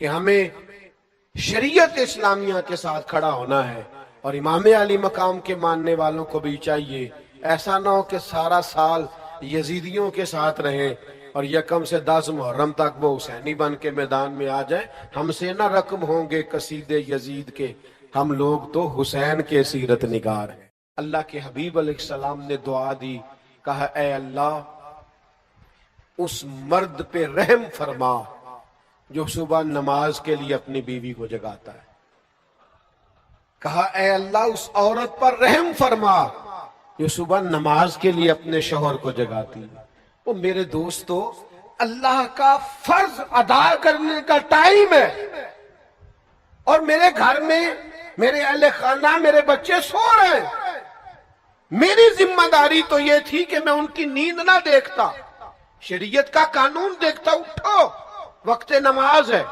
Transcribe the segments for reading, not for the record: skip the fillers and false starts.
کہ ہمیں شریعت اسلامیہ کے ساتھ کھڑا ہونا ہے، اور امام علی مقام کے ماننے والوں کو بھی چاہیے ایسا نہ ہو کہ سارا سال یزیدیوں کے ساتھ رہیں اور یکم سے 10 محرم تک وہ حسینی بن کے میدان میں آ جائیں۔ ہم سے نہ رقم ہوں گے قصیدے یزید کے، ہم لوگ تو حسین کے سیرت نگار ہیں۔ اللہ کے حبیب علیہ السلام نے دعا دی، کہا اے اللہ اس مرد پہ رحم فرما جو صبح نماز کے لیے اپنی بیوی کو جگاتا ہے۔ کہا اے اللہ اس عورت پر رحم فرما جو صبح نماز کے لیے اپنے شوہر کو جگاتی ہے۔ وہ میرے دوستو، اللہ کا فرض ادا کرنے کا ٹائم ہے، اور میرے گھر میں میرے اہل خانہ میرے بچے سو رہے ہیں۔ میری ذمہ داری تو یہ تھی کہ میں ان کی نیند نہ دیکھتا، شریعت کا قانون دیکھتا، اٹھو وقت نماز ہے۔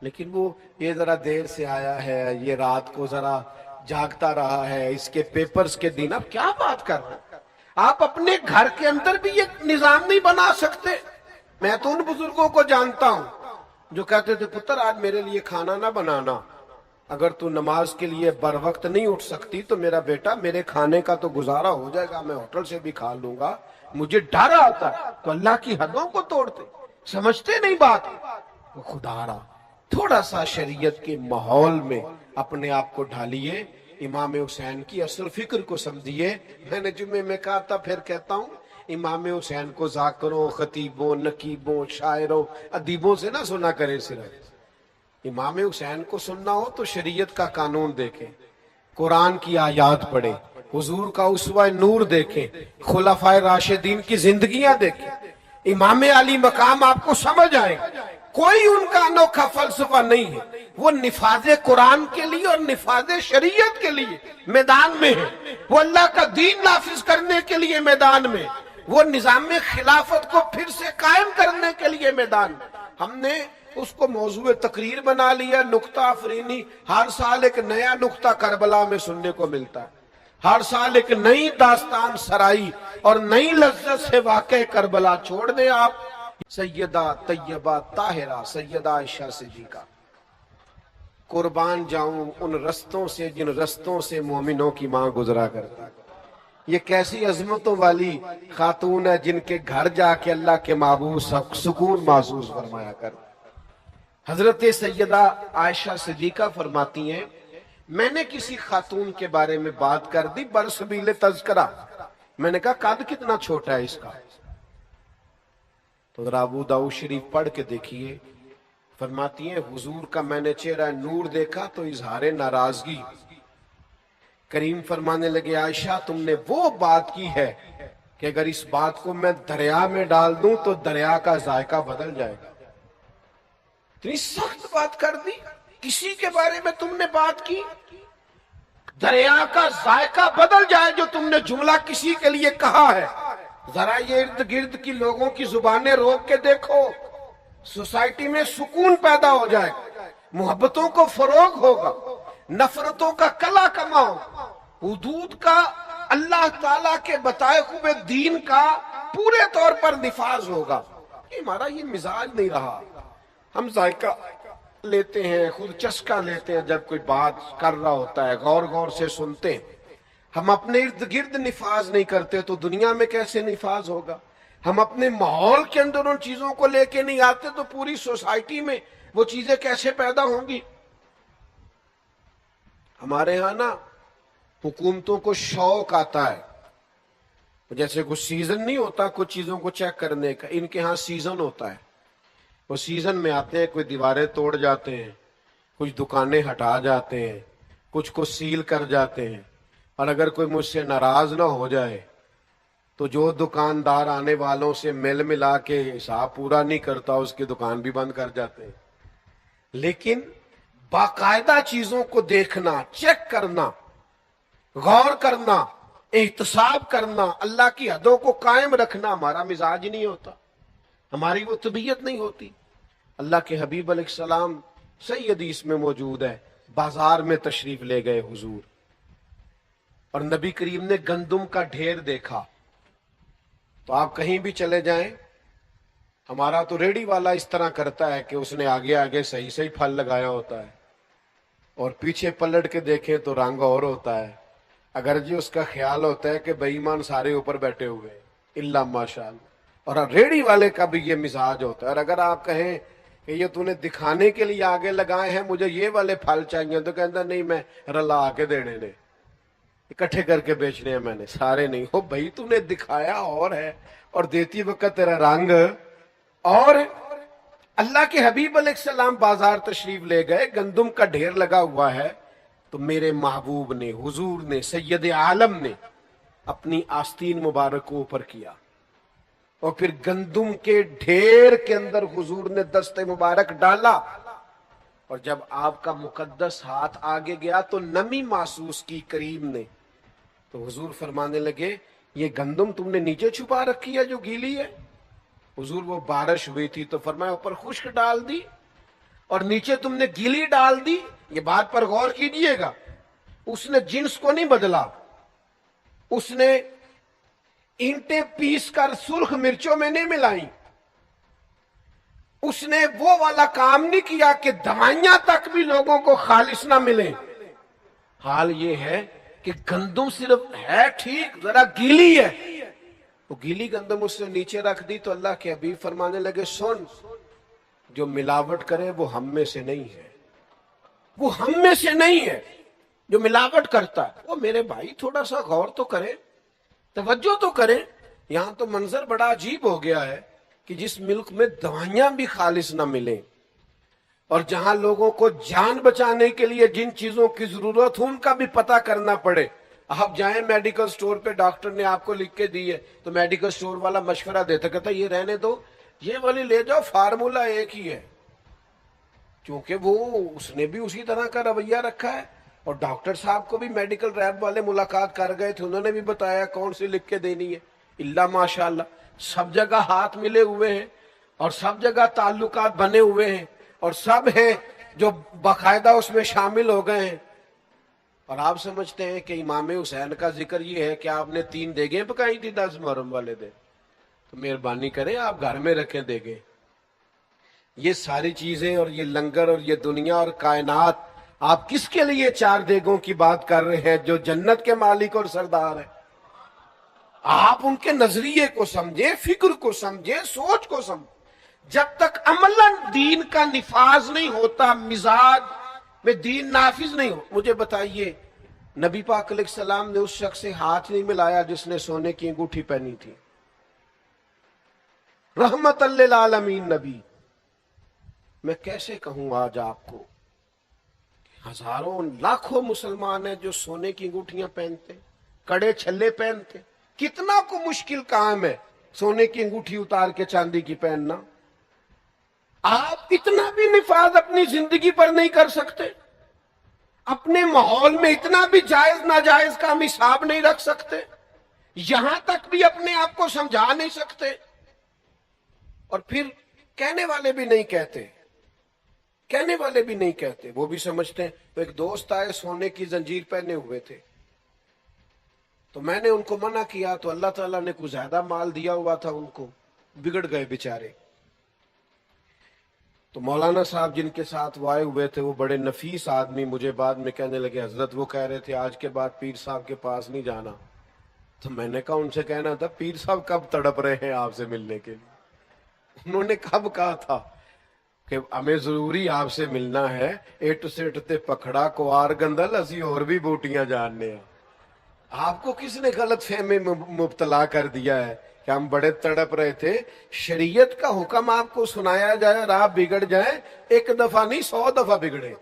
لیکن وہ یہ ذرا دیر سے آیا ہے، یہ رات کو ذرا جاگتا رہا ہے، اس کے پیپرز کے دن۔ اب کیا بات کر رہے ہیں آپ؟ اپنے گھر کے اندر بھی یہ نظام نہیں بنا سکتے؟ میں تو ان بزرگوں کو جانتا ہوں جو کہتے تھے پتر آج میرے لیے کھانا نہ بنانا، اگر تو نماز کے لیے بر وقت نہیں اٹھ سکتی تو میرا بیٹا میرے کھانے کا تو گزارا ہو جائے گا، میں ہوٹل سے بھی کھا لوں گا، مجھے ڈر آتا ہے۔ تو اللہ کی حدوں کو توڑتے، سمجھتے نہیں بات۔ وہ خدا را تھوڑا سا شریعت کے ماحول میں اپنے آپ کو ڈھالیے، امام حسین کی اصل فکر کو سمجھیے۔ میں نے جمعے میں کہا تھا، پھر کہتا ہوں، امام حسین کو ذاکروں، خطیبوں، نقیبوں، شاعروں، ادیبوں سے نہ سنا کرے صرف۔ امام حسین کو سننا ہو تو شریعت کا قانون دیکھیں، قرآن کی آیات پڑھیں، حضور کا اسوہ نور دیکھیں، خلفائے راشدین کی زندگیاں دیکھیں، امام علی مقام آپ کو سمجھ آئے۔ کوئی ان کا انوکھا فلسفہ نہیں ہے، وہ نفاذ قرآن کے لیے اور نفاذ شریعت کے لیے میدان میں ہے، وہ اللہ کا دین نافذ کرنے کے لیے میدان میں، وہ نظام خلافت کو پھر سے قائم کرنے کے لیے میدان میں۔ ہم نے اس کو موضوع تقریر بنا لیا، نکتہ افرینی۔ ہر سال ایک نیا نکتہ کربلا میں سننے کو ملتا ہے، ہر سال ایک نئی داستان سرائی اور نئی لذت سے واقع کربلا۔ چھوڑ دیں آپ سیدہ طیبہ طاہرہ سیدہ عائشہ صدیقہ، قربان جاؤں ان رستوں سے جن رستوں سے مومنوں کی ماں گزرا کرتا۔ یہ کیسی عظمتوں والی خاتون ہے جن کے گھر جا کے اللہ کے محبوب سکون محسوس فرمایا کر۔ حضرت سیدہ عائشہ صدیقہ فرماتی ہیں، میں نے کسی خاتون کے بارے میں بات کر دی برسبیل تذکرہ۔ میں نے کہا قد کتنا چھوٹا ہے اس کا؟ تو ذرا ابو داؤد شریف پڑھ کے دیکھیے۔ فرماتی ہیں حضور کا میں نے چہرہ نور دیکھا تو اظہار ناراضگی۔ کریم فرمانے لگے عائشہ تم نے وہ بات کی ہے کہ اگر اس بات کو میں دریا میں ڈال دوں تو دریا کا ذائقہ بدل جائے گا۔ اتنی سخت بات کر دی، کسی کے بارے میں تم نے بات کی، دریا کا ذائقہ بدل جائے جو تم نے جملہ کسی کے لیے کہا ہے۔ ذرا یہ ارد گرد کی لوگوں کی زبانیں روک کے دیکھو، سوسائٹی میں سکون پیدا ہو جائے، محبتوں کو فروغ ہوگا، نفرتوں کا کلا کماؤ، حدود کا اللہ تعالیٰ کے بتائے ہوئے دین کا پورے طور پر نفاذ ہوگا۔ یہ ہمارا یہ مزاج نہیں رہا۔ ہم ذائقہ لیتے ہیں، خود چسکا لیتے ہیں، جب کوئی بات کر رہا ہوتا ہے غور غور سے سنتے ہیں۔ ہم اپنے ارد گرد نفاذ نہیں کرتے تو دنیا میں کیسے نفاذ ہوگا؟ ہم اپنے ماحول کے اندر ان چیزوں کو لے کے نہیں آتے تو پوری سوسائٹی میں وہ چیزیں کیسے پیدا ہوں گی؟ ہمارے ہاں نا حکومتوں کو شوق آتا ہے، جیسے کچھ سیزن نہیں ہوتا کچھ چیزوں کو چیک کرنے کا، ان کے ہاں سیزن ہوتا ہے۔ وہ سیزن میں آتے ہیں، کوئی دیواریں توڑ جاتے ہیں، کچھ دکانیں ہٹا جاتے ہیں، کچھ کو سیل کر جاتے ہیں، اور اگر کوئی مجھ سے ناراض نہ ہو جائے تو جو دکاندار آنے والوں سے مل ملا کے حساب پورا نہیں کرتا اس کی دکان بھی بند کر جاتے ہیں۔ لیکن باقاعدہ چیزوں کو دیکھنا، چیک کرنا، غور کرنا، احتساب کرنا، اللہ کی حدوں کو قائم رکھنا ہمارا مزاج نہیں ہوتا، ہماری وہ طبیعت نہیں ہوتی۔ اللہ کے حبیب علیہ السلام صحیح حدیث میں موجود ہے، بازار میں تشریف لے گئے حضور، اور نبی کریم نے گندم کا ڈھیر دیکھا۔ تو آپ کہیں بھی چلے جائیں ہمارا تو ریڑھی والا اس طرح کرتا ہے کہ اس نے آگے آگے صحیح صحیح پھل لگایا ہوتا ہے اور پیچھے پلٹ کے دیکھیں تو رنگ اور ہوتا ہے، اگر جی اس کا خیال ہوتا ہے کہ بے ایمان سارے اوپر بیٹھے ہوئے ہیں الا ماشاء اللہ، اور ریڑھی والے کا بھی یہ مزاج ہوتا ہے، اور اگر آپ کہیں کہ یہ تو نے دکھانے کے لیے آگے لگائے ہیں مجھے یہ والے پھل چاہیے، تو کہتا نہیں میں رلا کے دینے نے، اکٹھے کر کے بیچنے ہیں میں نے، سارے نہیں ہو بھائی، تو نے دکھایا اور ہے اور دیتی وقت تیرا رنگ اور۔ اللہ کے حبیب علیہ السلام بازار تشریف لے گئے، گندم کا ڈھیر لگا ہوا ہے، تو میرے محبوب نے، حضور نے، سید عالم نے اپنی آستین مبارک کو اوپر کیا اور پھر گندم کے ڈھیر کے اندر حضور نے دست مبارک ڈالا، اور جب آپ کا مقدس ہاتھ آگے گیا تو نمی محسوس کی کریم نے، تو حضور فرمانے لگے یہ گندم تم نے نیچے چھپا رکھی ہے جو گیلی ہے؟ حضور وہ بارش ہوئی تھی تو فرمایا اوپر خشک ڈال دی اور نیچے تم نے گیلی ڈال دی، یہ بات پر غور کیجئے گا، اس نے جنس کو نہیں بدلا، اس نے اینٹیں پیس کر سرخ مرچوں میں نہیں ملائیں، اس نے وہ والا کام نہیں کیا کہ دوائیاں تک بھی لوگوں کو خالص نہ ملیں۔ حال یہ ہے کہ گندم صرف ہے ٹھیک ذرا گیلی ہے، وہ گیلی گندم اس نے نیچے رکھ دی، تو اللہ کے حبیب فرمانے لگے سن، جو ملاوٹ کرے وہ ہم میں سے نہیں ہے، وہ ہم میں سے نہیں ہے جو ملاوٹ کرتا ہے۔ وہ میرے بھائی تھوڑا سا غور تو کرے، توجہ تو کریں، یہاں تو منظر بڑا عجیب ہو گیا ہے کہ جس ملک میں دوائیاں بھی خالص نہ ملیں اور جہاں لوگوں کو جان بچانے کے لیے جن چیزوں کی ضرورت ہو ان کا بھی پتہ کرنا پڑے، آپ جائیں میڈیکل سٹور پہ، ڈاکٹر نے آپ کو لکھ کے دی ہے تو میڈیکل سٹور والا مشورہ دیتا کہتا یہ رہنے دو، یہ والی لے جاؤ، فارمولا ایک ہی ہے، چونکہ وہ اس نے بھی اسی طرح کا رویہ رکھا ہے، اور ڈاکٹر صاحب کو بھی میڈیکل ریپ والے ملاقات کر گئے تھے، انہوں نے بھی بتایا کون سی لکھ کے دینی ہے، اللہ ماشاءاللہ سب جگہ ہاتھ ملے ہوئے ہیں اور سب جگہ تعلقات بنے ہوئے ہیں اور سب ہیں جو باقاعدہ اس میں شامل ہو گئے ہیں، اور آپ سمجھتے ہیں کہ امام حسین کا ذکر یہ ہے کہ آپ نے 3 دیگیں پکائی تھی 10 محرم والے دن، تو مہربانی کریں آپ گھر میں رکھیں دیگیں، یہ ساری چیزیں اور یہ لنگر اور یہ دنیا اور کائنات، آپ کس کے لیے 4 دیگوں کی بات کر رہے ہیں جو جنت کے مالک اور سردار ہیں؟ آپ ان کے نظریے کو سمجھیں، فکر کو سمجھیں، سوچ کو سمجھیں، جب تک عملاً دین کا نفاذ نہیں ہوتا، مزاج میں دین نافذ نہیں ہو۔ مجھے بتائیے نبی پاک علیہ السلام نے اس شخص سے ہاتھ نہیں ملایا جس نے سونے کی انگوٹھی پہنی تھی، رحمت للعالمین نبی۔ میں کیسے کہوں آج آپ کو، ہزاروں لاکھوں مسلمان ہیں جو سونے کی انگوٹھیاں پہنتے، کڑے چھلے پہنتے، کتنا کو مشکل کام ہے سونے کی انگوٹھی اتار کے چاندی کی پہننا۔ آپ اتنا بھی نفاذ اپنی زندگی پر نہیں کر سکتے، اپنے ماحول میں اتنا بھی جائز ناجائز کا ہم حساب نہیں رکھ سکتے، یہاں تک بھی اپنے آپ کو سمجھا نہیں سکتے، اور پھر کہنے والے بھی نہیں کہتے، کہنے والے بھی نہیں کہتے، وہ بھی سمجھتے ہیں۔ تو ایک دوست آئے سونے کی زنجیر پہنے ہوئے تھے، تو میں نے ان کو منع کیا، تو اللہ تعالیٰ نے کچھ زیادہ مال دیا ہوا تھا ان کو، بگڑ گئے بیچارے۔ تو مولانا صاحب جن کے ساتھ وہ آئے ہوئے تھے وہ بڑے نفیس آدمی مجھے بعد میں کہنے لگے حضرت وہ کہہ رہے تھے آج کے بعد پیر صاحب کے پاس نہیں جانا، تو میں نے کہا ان سے کہنا تھا پیر صاحب کب تڑپ رہے ہیں آپ سے ملنے کے لیے، انہوں نے کب کہا تھا کہ ہمیں ضروری آپ سے ملنا ہے، اٹ سٹ تے پکڑا کوار گندل اسی اور بھی بوٹیاں جاننے ہیں۔ آپ کو کس نے غلط فہمی میں مبتلا کر دیا ہے کہ ہم بڑے تڑپ رہے تھے؟ شریعت کا حکم آپ کو سنایا جائے اور آپ بگڑ جائیں، ایک دفعہ نہیں 100 دفعہ بگڑے،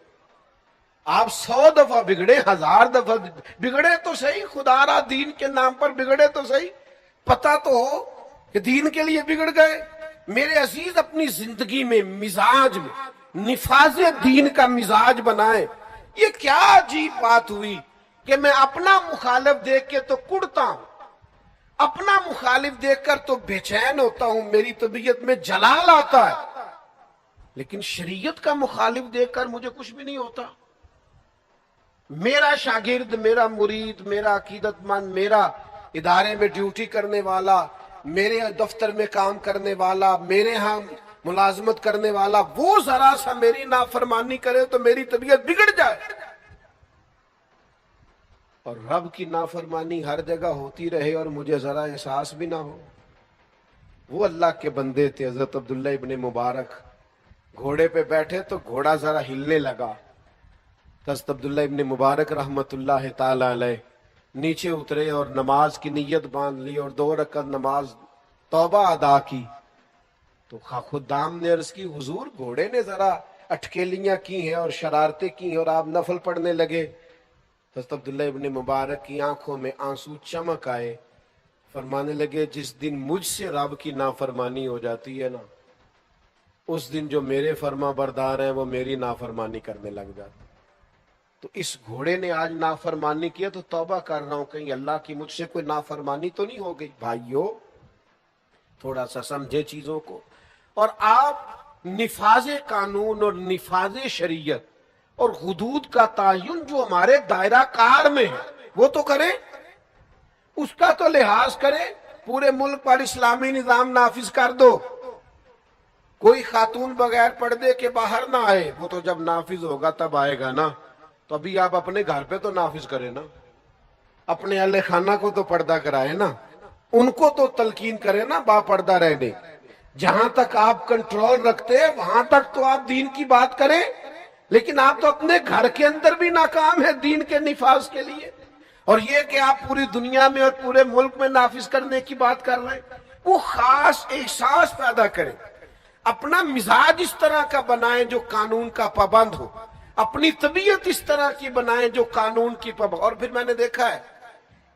آپ 100 دفعہ بگڑے، 1000 دفعہ بگڑے تو صحیح، خدا را دین کے نام پر بگڑے تو صحیح، پتہ تو ہو کہ دین کے لیے بگڑ گئے۔ میرے عزیز اپنی زندگی میں مزاج میں نفاذ دین کا مزاج بنائیں۔ یہ کیا عجیب بات ہوئی کہ میں اپنا مخالف دیکھ کے تو کڑتا ہوں، اپنا مخالف دیکھ کر تو بے چین ہوتا ہوں، میری طبیعت میں جلال آتا ہے، لیکن شریعت کا مخالف دیکھ کر مجھے کچھ بھی نہیں ہوتا۔ میرا شاگرد، میرا مرید، میرا عقیدت مند، میرا ادارے میں ڈیوٹی کرنے والا، میرے دفتر میں کام کرنے والا، میرے ہاں ملازمت کرنے والا، وہ ذرا سا میری نافرمانی کرے تو میری طبیعت بگڑ جائے. اور رب کی نافرمانی ہر جگہ ہوتی رہے اور مجھے ذرا احساس بھی نہ ہو. وہ اللہ کے بندے تھے. حضرت عبداللہ ابن مبارک گھوڑے پہ بیٹھے تو گھوڑا ذرا ہلنے لگا. حضرت عبداللہ ابن مبارک رحمت اللہ تعالی علیہ نیچے اترے اور نماز کی نیت باندھ لی اور 2 رکعت نماز توبہ ادا کی. تو خدام نے عرض کی حضور گھوڑے نے ذرا اٹکیلیاں کی ہیں اور شرارتیں کی ہیں اور آپ نفل پڑھنے لگے. حضرت عبداللہ ابن مبارک کی آنکھوں میں آنسو چمک آئے. فرمانے لگے جس دن مجھ سے رب کی نافرمانی ہو جاتی ہے نا، اس دن جو میرے فرما بردار ہیں وہ میری نافرمانی کرنے لگ جاتے. تو اس گھوڑے نے آج نافرمانی کیا تو توبہ کر رہا ہوں کہیں اللہ کی مجھ سے کوئی نافرمانی تو نہیں ہو گئی. بھائیو تھوڑا سا سمجھے چیزوں کو. اور آپ نفاذ قانون اور نفاذ شریعت اور حدود کا تعین جو ہمارے دائرہ کار میں ہے وہ تو کریں، اس کا تو لحاظ کریں. پورے ملک پر اسلامی نظام نافذ کر دو، کوئی خاتون بغیر پردے کے باہر نہ آئے. وہ تو جب نافذ ہوگا تب آئے گا نا. تو ابھی آپ اپنے گھر پہ تو نافذ کریں نا، اپنے اہل خانہ کو تو پردہ کرائے نا، ان کو تو تلقین کریں نا با پردہ رہنے. جہاں تک آپ کنٹرول رکھتے ہیں وہاں تک تو آپ دین کی بات کریں. لیکن آپ تو اپنے گھر کے اندر بھی ناکام ہے دین کے نفاذ کے لیے. اور یہ کہ آپ پوری دنیا میں اور پورے ملک میں نافذ کرنے کی بات کر رہے ہیں. وہ خاص احساس پیدا کریں، اپنا مزاج اس طرح کا بنائیں جو قانون کا پابند ہو، اپنی طبیعت اس طرح کی بنائیں جو قانون کی پابند. اور پھر میں نے دیکھا ہے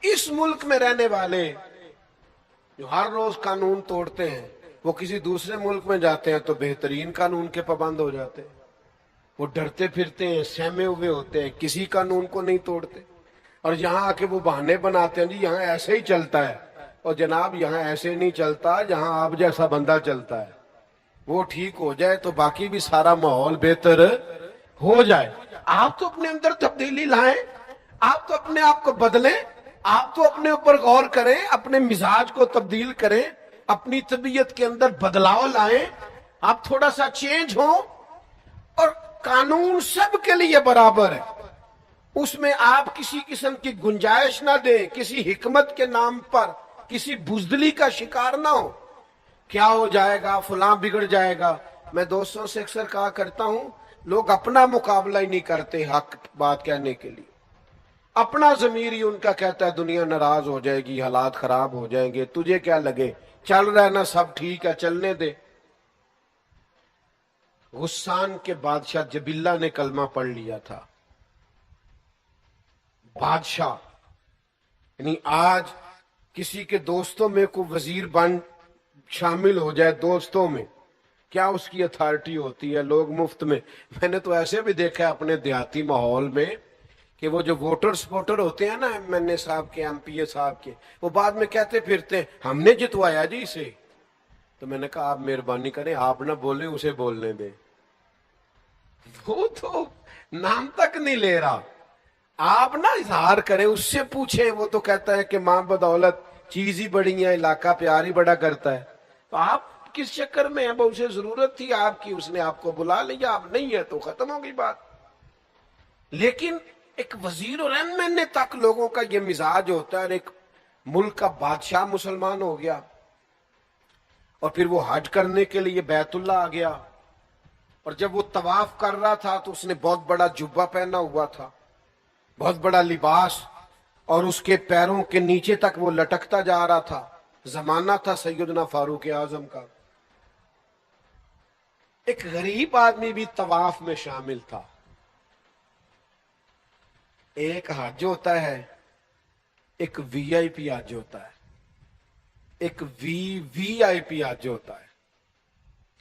اس ملک میں رہنے والے جو ہر روز قانون توڑتے ہیں وہ کسی دوسرے ملک میں جاتے ہیں تو بہترین قانون کے پابند ہو جاتے ہیں. وہ ڈرتے پھرتے ہیں، سہمے ہوئے ہوتے ہیں، کسی قانون کو نہیں توڑتے. اور یہاں آ کے وہ بہانے بناتے ہیں جی یہاں ایسے ہی چلتا ہے. اور جناب یہاں ایسے نہیں چلتا، یہاں آپ جیسا بندہ چلتا ہے. وہ ٹھیک ہو جائے تو باقی بھی سارا ماحول بہتر ہو جائے. آپ تو اپنے اندر تبدیلی لائیں، آپ تو اپنے آپ کو بدلیں، آپ تو اپنے اوپر غور کریں، اپنے مزاج کو تبدیل کریں، اپنی طبیعت کے اندر بدلاؤ لائیں. آپ تھوڑا سا چینج ہوں. اور قانون سب کے لیے برابر ہے، اس میں آپ کسی قسم کی گنجائش نہ دیں، کسی حکمت کے نام پر کسی بزدلی کا شکار نہ ہو. کیا ہو جائے گا، فلاں بگڑ جائے گا. میں دوستوں سے اکثر کہا کرتا ہوں لوگ اپنا مقابلہ ہی نہیں کرتے حق بات کہنے کے لیے. اپنا ضمیر ہی ان کا کہتا ہے دنیا ناراض ہو جائے گی، حالات خراب ہو جائیں گے، تجھے کیا لگے، چل رہا ہے نا سب ٹھیک ہے چلنے دے. غسان کے بادشاہ جبلہ نے کلمہ پڑھ لیا تھا. بادشاہ یعنی آج کسی کے دوستوں میں کوئی وزیر بن شامل ہو جائے دوستوں میں، کیا اس کی اتھارٹی ہوتی ہے. لوگ مفت میں، میں نے تو ایسے بھی دیکھا ہے اپنے دیہاتی ماحول میں کہ وہ جو ووٹر سپورٹر ہوتے ہیں نا ایم این اے صاحب کے، ایم پی اے صاحب کے، وہ بعد میں کہتے پھرتے ہیں ہم نے جتوایا جی اسے. تو میں نے کہا آپ مہربانی کریں آپ نہ بولیں اسے بولنے دیں. وہ تو نام تک نہیں لے رہا، آپ نہ اظہار کریں، اس سے پوچھیں. وہ تو کہتا ہے کہ ماں بدولت چیز ہی بڑی ہے، علاقہ پیار ہی بڑا کرتا ہے. تو آپ کس چکر میں ہیں؟ وہ اسے ضرورت تھی آپ کی، اس نے آپ کو بلا لیا، آپ نہیں ہے تو ختم ہو گئی بات. لیکن ایک وزیر اور ایم این اے تک لوگوں کا یہ مزاج ہوتا ہے. اور ایک ملک کا بادشاہ مسلمان ہو گیا اور پھر وہ حج کرنے کے لیے بیت اللہ آ گیا. اور جب وہ طواف کر رہا تھا تو اس نے بہت بڑا جبہ پہنا ہوا تھا، بہت بڑا لباس، اور اس کے پیروں کے نیچے تک وہ لٹکتا جا رہا تھا. زمانہ تھا سیدنا فاروق اعظم کا. ایک غریب آدمی بھی طواف میں شامل تھا. ایک حج ہوتا ہے، ایک وی آئی پی حج ہوتا ہے، ایک وی آئی پی حج ہوتا ہے.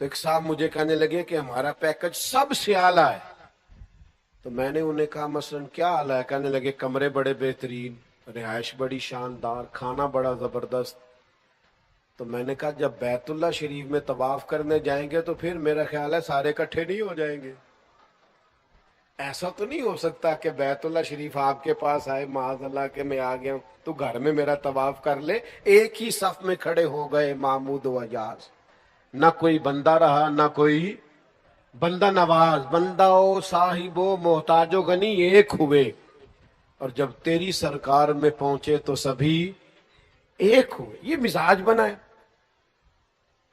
تو ایک صاحب مجھے کہنے لگے کہ ہمارا پیکج سب سے اعلیٰ ہے. تو میں نے انہیں کہا مثلاً کیا اعلیٰ ہے؟ کہنے لگے کمرے بڑے بہترین، رہائش بڑی شاندار، کھانا بڑا زبردست. تو میں نے کہا جب بیت اللہ شریف میں طواف کرنے جائیں گے تو پھر میرا خیال ہے سارے اکٹھے نہیں ہو جائیں گے. ایسا تو نہیں ہو سکتا کہ بیت اللہ شریف آپ کے پاس آئے معاذ اللہ کہ میں آ گیا ہوں تو گھر میں میرا طواف کر لے. ایک ہی صف میں کھڑے ہو گئے محمود و اجاز, نہ کوئی بندہ رہا نہ کوئی بندہ نواز, بندہ و صاحب و محتاج و غنی ایک ہوئے, اور جب تیری سرکار میں پہنچے تو سبھی ایک ہوئے. یہ مزاج بنا ہے.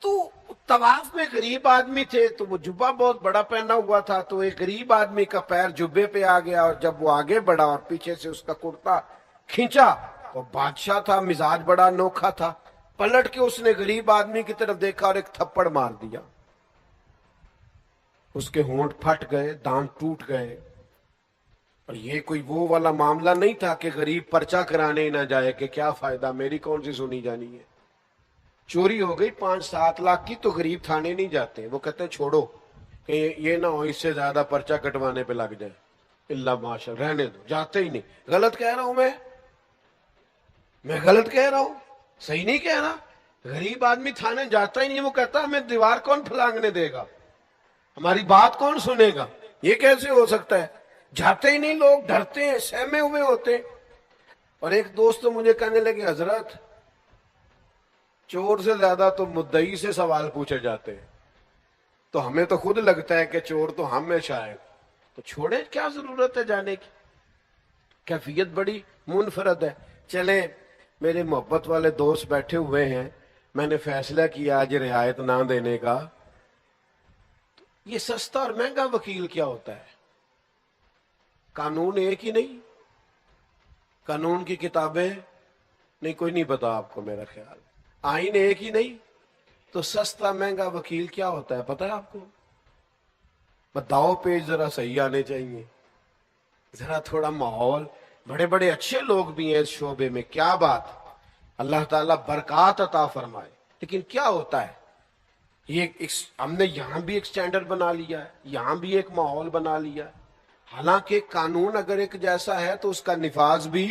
تو طواف میں غریب آدمی تھے تو وہ جبہ بہت بڑا پہنا ہوا تھا, تو ایک غریب آدمی کا پیر جبے پہ آ گیا, اور جب وہ آگے بڑھا اور پیچھے سے اس کا کرتا کھینچا, وہ بادشاہ تھا, مزاج بڑا انوکھا تھا, پلٹ کے اس نے غریب آدمی کی طرف دیکھا اور ایک تھپڑ مار دیا. اس کے ہونٹ پھٹ گئے, دانت ٹوٹ گئے. اور یہ کوئی وہ والا معاملہ نہیں تھا کہ غریب پرچہ کرانے ہی نہ جائے کہ کیا فائدہ, میری کون سی سنی جانی ہے. چوری ہو گئی 5-7 لاکھ کی تو غریب تھانے نہیں جاتے, وہ کہتے ہیں چھوڑو کہ یہ نہ ہو اس سے زیادہ پرچہ کٹوانے پہ لگ جائے, اللہ ماشاء رہنے دو, جاتے ہی نہیں. غلط کہہ رہا ہوں میں غلط کہہ رہا ہوں, صحیح نہیں کہہ رہا. غریب آدمی تھانے جاتا ہی نہیں, وہ کہتا ہمیں دیوار کون پھلانگنے دے گا, ہماری بات کون سنے گا. یہ کیسے ہو سکتا ہے؟ جاتے ہی نہیں لوگ, ڈرتے ہیں, سہمے ہوئے ہوتے. اور ایک دوست مجھے کہنے لگے حضرت چور سے زیادہ تو مدعی سے سوال پوچھے جاتے ہیں, تو ہمیں تو خود لگتا ہے کہ چور تو ہم میں شاید, تو چھوڑے کیا ضرورت ہے جانے کی. کیفیت بڑی منفرد ہے. چلیں میرے محبت والے دوست بیٹھے ہوئے ہیں, میں نے فیصلہ کیا آج رعایت نہ دینے کا. یہ سستا اور مہنگا وکیل کیا ہوتا ہے؟ قانون ایک ہی نہیں, قانون کی کتابیں نہیں, کوئی نہیں پتا آپ کو, میرا خیال آئین ایک ہی نہیں, تو سستا مہنگا وکیل کیا ہوتا ہے پتا ہے آپ کو؟ بتاؤ پیج ذرا صحیح آنے چاہیے, ذرا تھوڑا ماحول, بڑے بڑے اچھے لوگ بھی ہیں اس شعبے میں, کیا بات, اللہ تعالیٰ برکات عطا فرمائے. لیکن کیا ہوتا ہے, یہ ہم نے یہاں بھی ایک سٹینڈرڈ بنا لیا ہے, یہاں بھی ایک ماحول بنا لیا ہے. حالانکہ قانون اگر ایک جیسا ہے تو اس کا نفاذ بھی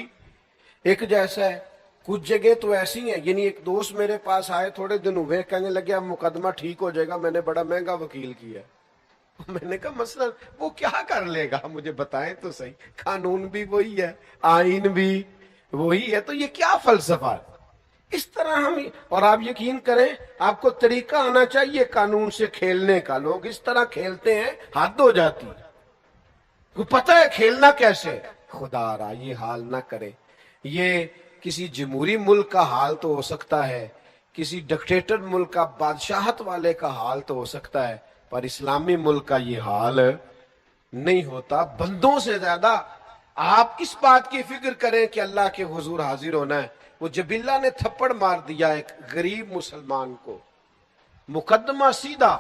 ایک جیسا ہے. کچھ جگہ تو ایسی ہیں, یعنی ایک دوست میرے پاس آئے تھوڑے دن ہوئے, کہنے لگے اب مقدمہ ٹھیک ہو جائے گا, میں نے بڑا مہنگا وکیل کیا. میں نے کہا مثلا وہ کیا کر لے گا, مجھے بتائیں تو صحیح. قانون بھی وہی ہے, آئین بھی وہی ہے, تو یہ کیا فلسفہ ہے؟ اس طرح ہم, اور آپ یقین کریں آپ کو طریقہ آنا چاہیے قانون سے کھیلنے کا. لوگ اس طرح کھیلتے ہیں حد ہو جاتی ہے. کو پتہ ہے کھیلنا کیسے, خدا را یہ حال نہ کرے. یہ کسی جمہوری ملک کا حال تو ہو سکتا ہے, کسی ڈکٹیٹر ملک کا, بادشاہت والے کا حال تو ہو سکتا ہے, پر اسلامی ملک کا یہ حال نہیں ہوتا. بندوں سے زیادہ آپ اس بات کی فکر کریں کہ اللہ کے حضور حاضر ہونا ہے. وہ جبیلہ نے تھپڑ مار دیا ایک غریب مسلمان کو, مقدمہ سیدھا,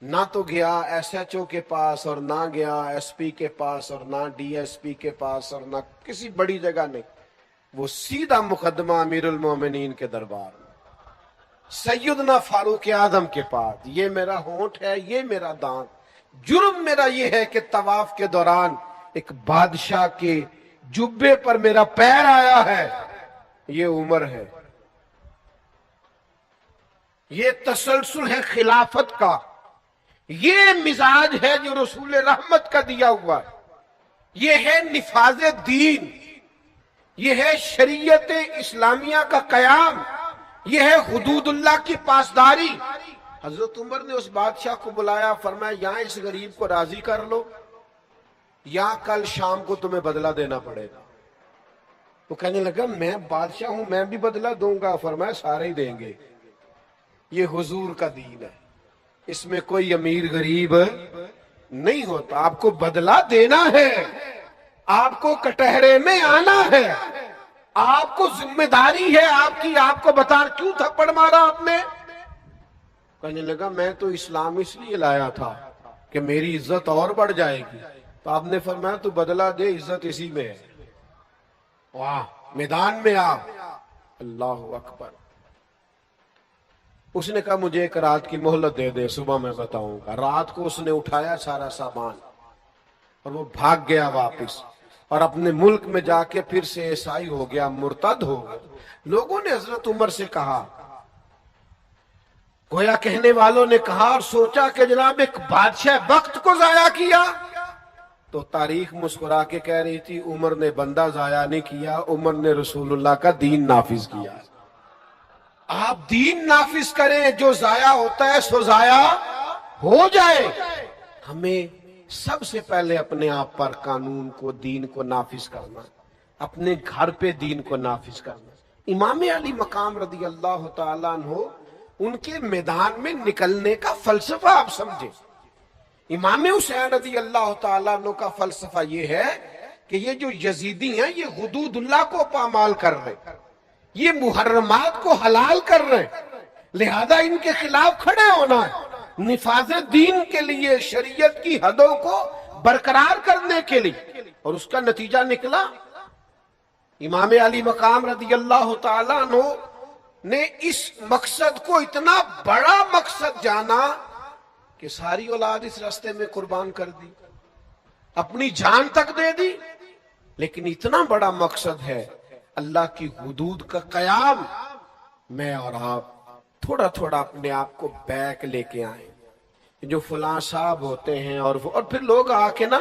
نہ تو گیا ایس ایچ او کے پاس, اور نہ گیا ایس پی کے پاس, اور نہ ڈی ایس پی کے پاس, اور نہ کسی بڑی جگہ نہیں. وہ سیدھا مقدمہ امیر المومنین کے دربار میں, سیدنا فاروق اعظم کے پاس. یہ میرا ہونٹ ہے, یہ میرا دانت, جرم میرا یہ ہے کہ طواف کے دوران ایک بادشاہ کے جبے پر میرا پیر آیا ہے, یہ عمر ہے, یہ تسلسل ہے خلافت کا, یہ مزاج ہے جو رسول رحمت کا دیا ہوا ہے, یہ ہے نفاذ دین, یہ ہے شریعت اسلامیہ کا قیام, یہ ہے حدود اللہ کی پاسداری. حضرت عمر نے اس بادشاہ کو بلایا, فرمایا یہاں اس غریب کو راضی کر لو, یا کل شام کو تمہیں بدلہ دینا پڑے گا. وہ کہنے لگا میں بادشاہ ہوں, میں بھی بدلہ دوں گا. فرمایا سارے ہی دیں گے, یہ حضور کا دین ہے, اس میں کوئی امیر غریب نہیں ہوتا. آپ کو بدلہ دینا ہے, آپ کو کٹہرے میں آنا ہے, آپ کو ذمہ داری ہے آپ کی. آپ کو بتا کیوں تھپڑ مارا آپ نے؟ کہنے لگا میں تو اسلام اس لیے لایا تھا کہ میری عزت اور بڑھ جائے گی. تو آپ نے فرمایا تو بدلہ دے, عزت اسی میں ہے. واہ, میدان میں آپ, اللہ اکبر. اس نے کہا مجھے ایک رات کی مہلت دے دے, صبح میں بتاؤں گا. رات کو اس نے اٹھایا سارا سامان اور وہ بھاگ گیا واپس, اور اپنے ملک میں جا کے پھر سے عیسائی ہو گیا, مرتد ہو گیا. لوگوں نے حضرت عمر سے کہا, گویا کہنے والوں نے کہا اور سوچا کہ جناب ایک بادشاہ وقت کو ضائع کیا, تو تاریخ مسکرا کے کہہ رہی تھی عمر نے بندہ ضائع نہیں کیا، عمر نے رسول اللہ کا دین نافذ کیا۔ آپ دین نافذ کریں، جو ضائع ہوتا ہے سو ضائع ہو جائے۔ ہمیں سب سے پہلے اپنے آپ پر قانون کو، دین کو نافذ کرنا، اپنے گھر پہ دین کو نافذ کرنا۔ امام علی مقام رضی اللہ تعالیٰ عنہ، ان کے میدان میں نکلنے کا فلسفہ آپ سمجھیں۔ امام حسین رضی اللہ تعالیٰ عنہ کا فلسفہ یہ ہے کہ یہ جو یزیدی ہیں یہ حدود اللہ کو پامال کر رہے ہیں، یہ محرمات کو حلال کر رہے ہیں، لہذا ان کے خلاف کھڑے ہونا ہے، نفاذ دین کے لیے، شریعت کی حدوں کو برقرار کرنے کے لیے۔ اور اس کا نتیجہ نکلا، امام علی مقام رضی اللہ تعالیٰ عنہ نے اس مقصد کو اتنا بڑا مقصد جانا کہ ساری اولاد اس راستے میں قربان کر دی، اپنی جان تک دے دی۔ لیکن اتنا بڑا مقصد ہے اللہ کی حدود کا قیام، میں اور آپ تھوڑا تھوڑا اپنے آپ کو بیک لے کے آئیں۔ جو فلاں صاحب ہوتے ہیں اور پھر لوگ آ کے نا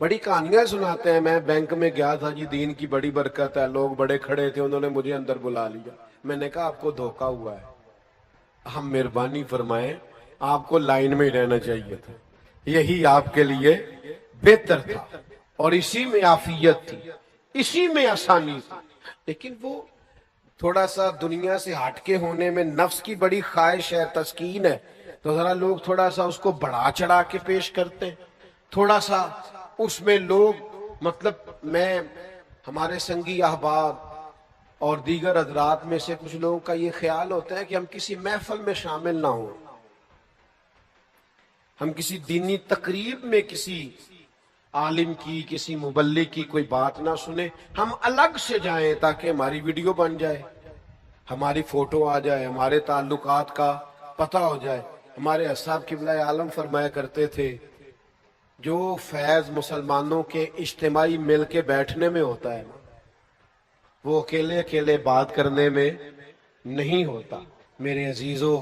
بڑی کہانیاں سناتے ہیں، میں بینک میں گیا تھا جی، دین کی بڑی برکت ہے، لوگ بڑے کھڑے تھے، انہوں نے مجھے اندر بلا لیا۔ میں نے کہا آپ کو دھوکہ ہوا ہے، ہم مہربانی فرمائیں، آپ کو لائن میں ہی رہنا چاہیے تھا، یہی آپ کے لیے بہتر تھا، اور اسی میں عافیت تھی، اسی میں آسانی تھی۔ لیکن وہ تھوڑا سا دنیا سے ہٹ کے ہونے میں نفس کی بڑی خواہش ہے، تسکین ہے، تو ذرا لوگ تھوڑا سا اس کو بڑھا چڑھا کے پیش کرتے ہیں، تھوڑا سا اس میں لوگ میں ہمارے سنگی احباب اور دیگر حضرات میں سے کچھ لوگوں کا یہ خیال ہوتا ہے کہ ہم کسی محفل میں شامل نہ ہوں، ہم کسی دینی تقریب میں کسی عالم کی، کسی مبلغ کی کوئی بات نہ سنیں، ہم الگ سے جائیں تاکہ ہماری ویڈیو بن جائے، ہماری فوٹو آ جائے، ہمارے تعلقات کا پتہ ہو جائے۔ ہمارے اصحاب قبلہ عالم فرمایا کرتے تھے، جو فیض مسلمانوں کے اجتماعی مل کے بیٹھنے میں ہوتا ہے وہ اکیلے اکیلے بات کرنے میں نہیں ہوتا۔ میرے عزیزو،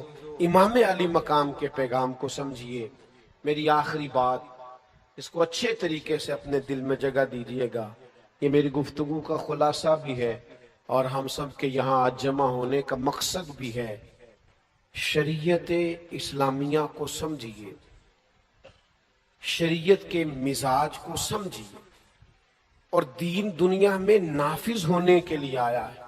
امام علی مقام کے پیغام کو سمجھیے۔ میری آخری بات، اس کو اچھے طریقے سے اپنے دل میں جگہ دیجیے گا، یہ میری گفتگو کا خلاصہ بھی ہے اور ہم سب کے یہاں آج جمع ہونے کا مقصد بھی ہے۔ شریعت اسلامیہ کو سمجھیے، شریعت کے مزاج کو سمجھیے، اور دین دنیا میں نافذ ہونے کے لیے آیا ہے،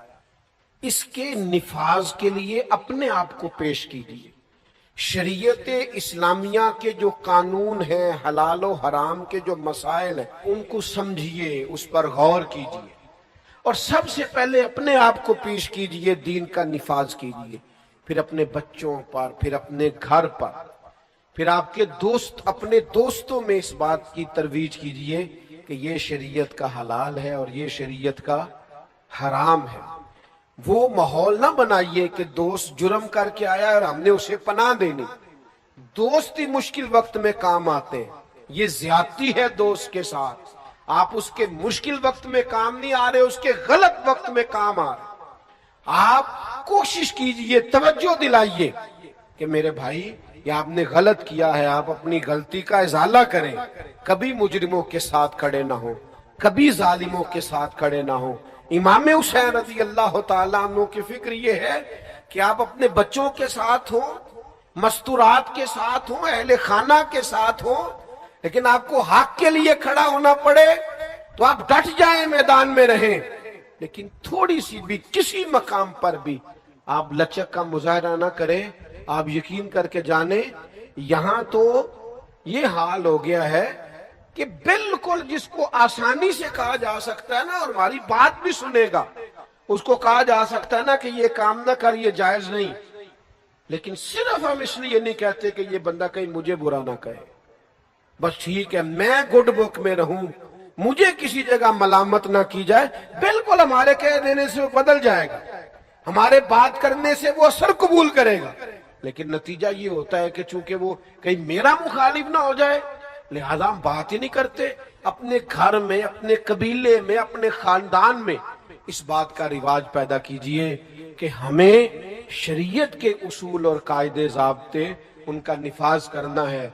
اس کے نفاذ کے لیے اپنے آپ کو پیش کیجیے۔ شریعت اسلامیہ کے جو قانون ہیں، حلال و حرام کے جو مسائل ہیں، ان کو سمجھیے، اس پر غور کیجیے، اور سب سے پہلے اپنے آپ کو پیش کیجیے، دین کا نفاذ کیجیے، پھر اپنے بچوں پر، پھر اپنے گھر پر، پھر آپ کے دوست، اپنے دوستوں میں اس بات کی ترویج کیجیے کہ یہ شریعت کا حلال ہے اور یہ شریعت کا حرام ہے۔ وہ ماحول نہ بنائیے کہ دوست جرم کر کے آیا اور ہم نے اسے پناہ دینی۔ دوست ہی مشکل وقت میں کام آتے ہیں، یہ زیادتی ہے دوست کے ساتھ۔ آپ اس کے مشکل وقت میں کام نہیں آ رہے، اس کے غلط وقت میں کام آ رہے۔ آپ کوشش کیجئے، توجہ دلائیے کہ میرے بھائی یہ آپ نے غلط کیا ہے، آپ اپنی غلطی کا ازالہ کریں، کبھی مجرموں کے ساتھ کھڑے نہ ہوں، کبھی ظالموں کے ساتھ کھڑے نہ ہوں۔ امام حسین رضی اللہ تعالیٰ عنہ کی فکر یہ ہے کہ آپ اپنے بچوں کے ساتھ ہوں، مستورات کے ساتھ ہوں، اہل خانہ کے ساتھ ہوں، لیکن آپ کو حق کے لیے کھڑا ہونا پڑے تو آپ ڈٹ جائیں، میدان میں رہیں، لیکن تھوڑی سی بھی کسی مقام پر بھی آپ لچک کا مظاہرہ نہ کریں۔ آپ یقین کر کے جانیں، یہاں تو یہ حال ہو گیا ہے کہ بالکل جس کو آسانی سے کہا جا سکتا ہے نا، اور ہماری بات بھی سنے گا، اس کو کہا جا سکتا ہے نا کہ یہ کام نہ کر، یہ جائز نہیں، لیکن صرف ہم اس لیے نہیں کہتے کہ یہ بندہ کہیں مجھے برا نہ کہے، بس ٹھیک ہے میں گڈ بک میں رہوں، مجھے کسی جگہ ملامت نہ کی جائے۔ بالکل ہمارے کہہ دینے سے وہ بدل جائے گا، ہمارے بات کرنے سے وہ اثر قبول کرے گا، لیکن نتیجہ یہ ہوتا ہے کہ چونکہ وہ کہیں میرا مخالف نہ ہو جائے، لہذا ہم بات ہی نہیں کرتے۔ اپنے گھر میں، اپنے قبیلے میں، اپنے خاندان میں اس بات کا رواج پیدا کیجئے کہ ہمیں شریعت کے اصول اور قاعدے ضابطے ان کا نفاذ کرنا ہے۔